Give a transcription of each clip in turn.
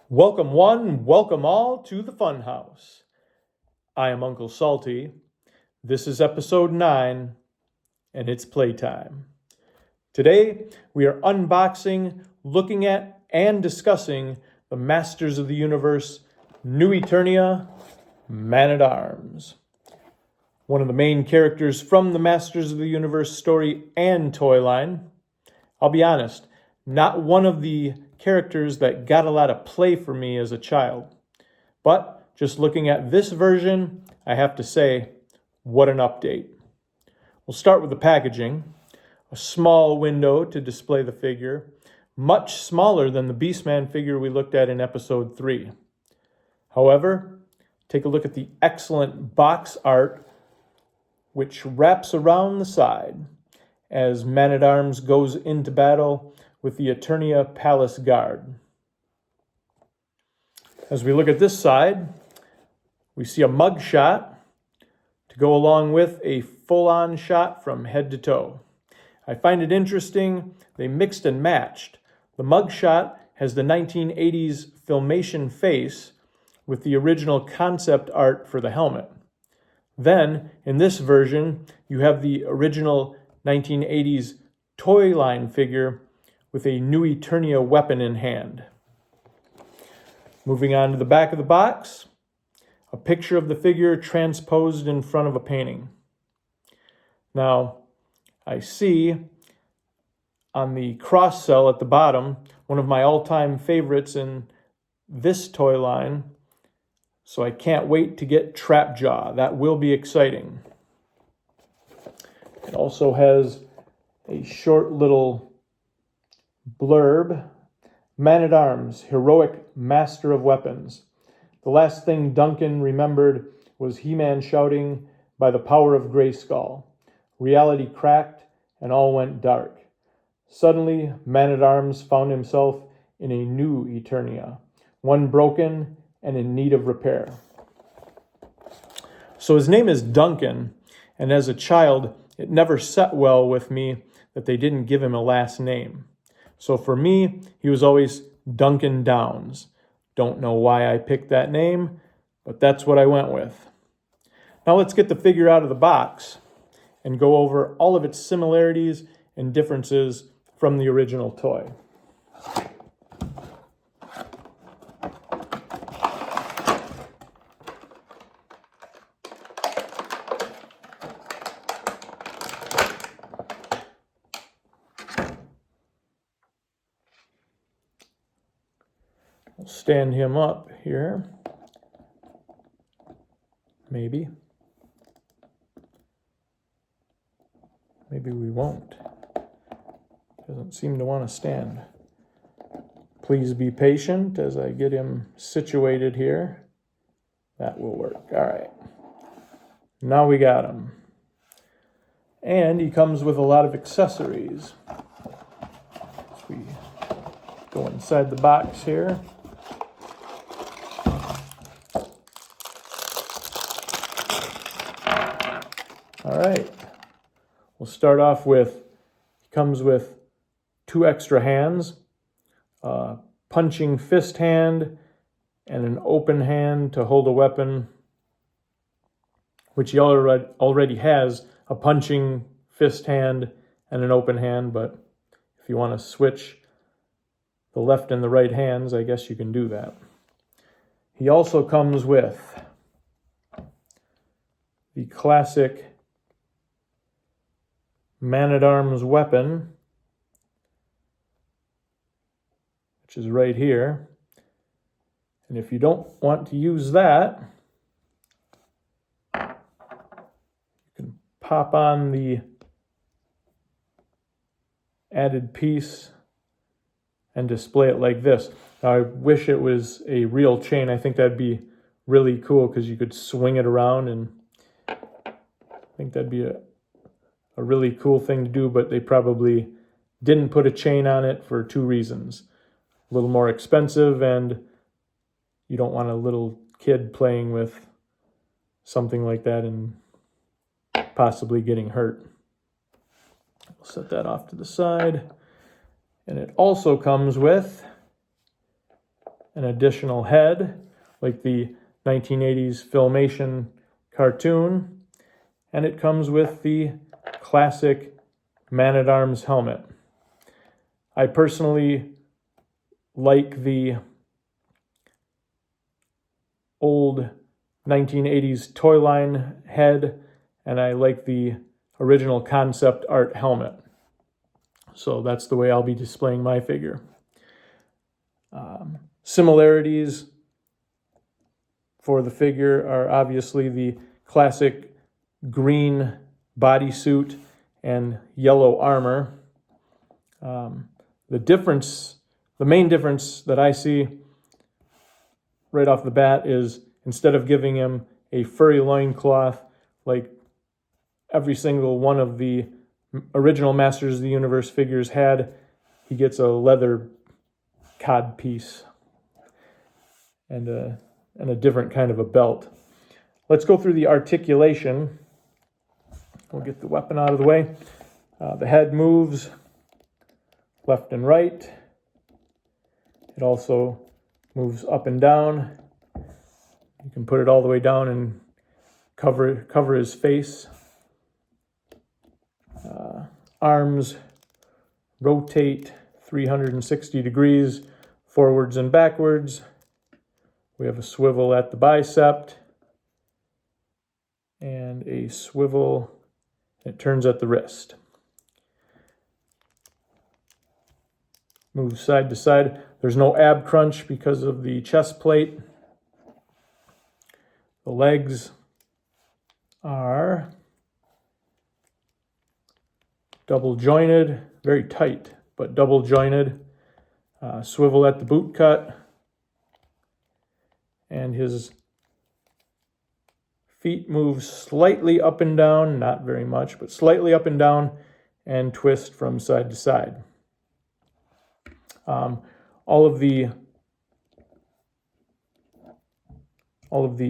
Welcome one, welcome all to the Funhouse. I am Uncle Salty. This is episode 9, and it's playtime. Today, we are unboxing, looking at, and discussing the Masters of the Universe, New Eternia, Man-at-Arms. One of the main characters from the Masters of the Universe story and toy line. I'll be honest, not one of the characters that got a lot of play for me as a child. But just looking at this version, I have to say, what an update. We'll start with the packaging. A small window to display the figure, much smaller than the Beastman figure we looked at in episode 3. However, take a look at the excellent box art which wraps around the side as Man-at-Arms goes into battle with the Eternia Palace Guard. As we look at this side, we see a mug shot to go along with a full-on shot from head to toe. I find it interesting they mixed and matched. The mug shot has the 1980s Filmation face with the original concept art for the helmet. Then, in this version, you have the original 1980s toy line figure with a New Eternia weapon in hand. Moving on to the back of the box, a picture of the figure transposed in front of a painting. Now, I see on the cross cell at the bottom, one of my all-time favorites in this toy line, so I can't wait to get Trapjaw. That will be exciting. It also has a short little blurb. Man-at-Arms, heroic master of weapons. The last thing Duncan remembered was He-Man shouting, "By the power of Grayskull." Reality cracked and all went dark. Suddenly, Man-at-Arms found himself in a new Eternia, one broken and in need of repair. So his name is Duncan, and as a child, it never set well with me that they didn't give him a last name. So for me, he was always Duncan Downs. Don't know why I picked that name, but that's what I went with. Now let's get the figure out of the box and go over all of its similarities and differences from the original toy. We'll stand him up here. Maybe. Maybe we won't. Doesn't seem to want to stand. Please be patient as I get him situated here. That will work. All right. Now we got him. And he comes with a lot of accessories. As we go inside the box here. All right, we'll start off with, he comes with 2 extra hands, a punching fist hand and an open hand to hold a weapon, which he already has a punching fist hand and an open hand, but if you want to switch the left and the right hands, I guess you can do that. He also comes with the classic Man-at-Arms weapon, which is right here. And if you don't want to use that, you can pop on the added piece and display it like this. Now, I wish it was a real chain. I think that'd be really cool because you could swing it around, and I think that'd be a really cool thing to do, but they probably didn't put a chain on it for 2 reasons. A little more expensive, and you don't want a little kid playing with something like that and possibly getting hurt. We'll set that off to the side. And it also comes with an additional head, like the 1980s Filmation cartoon, and it comes with the classic Man-at-Arms helmet. I personally like the old 1980s toy line head, and I like the original concept art helmet. So that's the way I'll be displaying my figure. Similarities for the figure are obviously the classic green bodysuit and yellow armor. The main difference that I see right off the bat is instead of giving him a furry loincloth like every single one of the original Masters of the Universe figures had, he gets a leather cod piece and a different kind of a belt. Let's go through the articulation. We'll get the weapon out of the way. The head moves left and right. It also moves up and down. You can put it all the way down and cover his face. Arms rotate 360 degrees forwards and backwards. We have a swivel at the bicep and a swivel that turns at the wrist. Moves side to side. There's no ab crunch because of the chest plate. The legs are double jointed, very tight, but double jointed. Swivel at the boot cut. And his feet move slightly up and down, not very much, but slightly up and down, and twist from side to side. All of the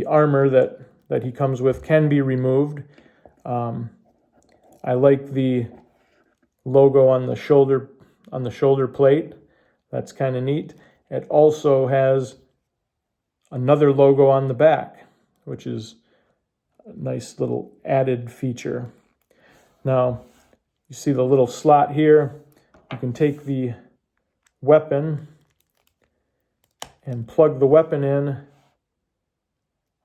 armor that he comes with can be removed. I like the logo on the shoulder plate. That's kind of neat. It also has another logo on the back, which is a nice little added feature. Now, you see the little slot here. You can take the weapon and plug the weapon in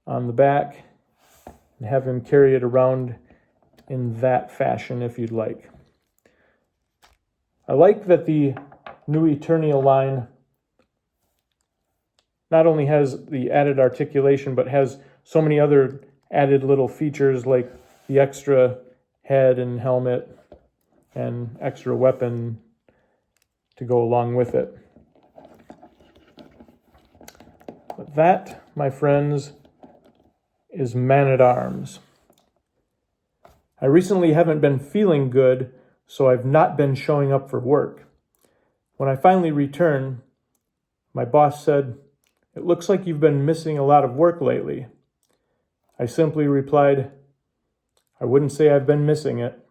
on the back and have him carry it around in that fashion if you'd like. I like that the new Eternial line not only has the added articulation, but has so many other added little features like the extra head and helmet and extra weapon to go along with it. But that, my friends, is Man-at-Arms. I recently haven't been feeling good, so I've not been showing up for work. When I finally returned, my boss said, "It looks like you've been missing a lot of work lately." I simply replied, "I wouldn't say I've been missing it.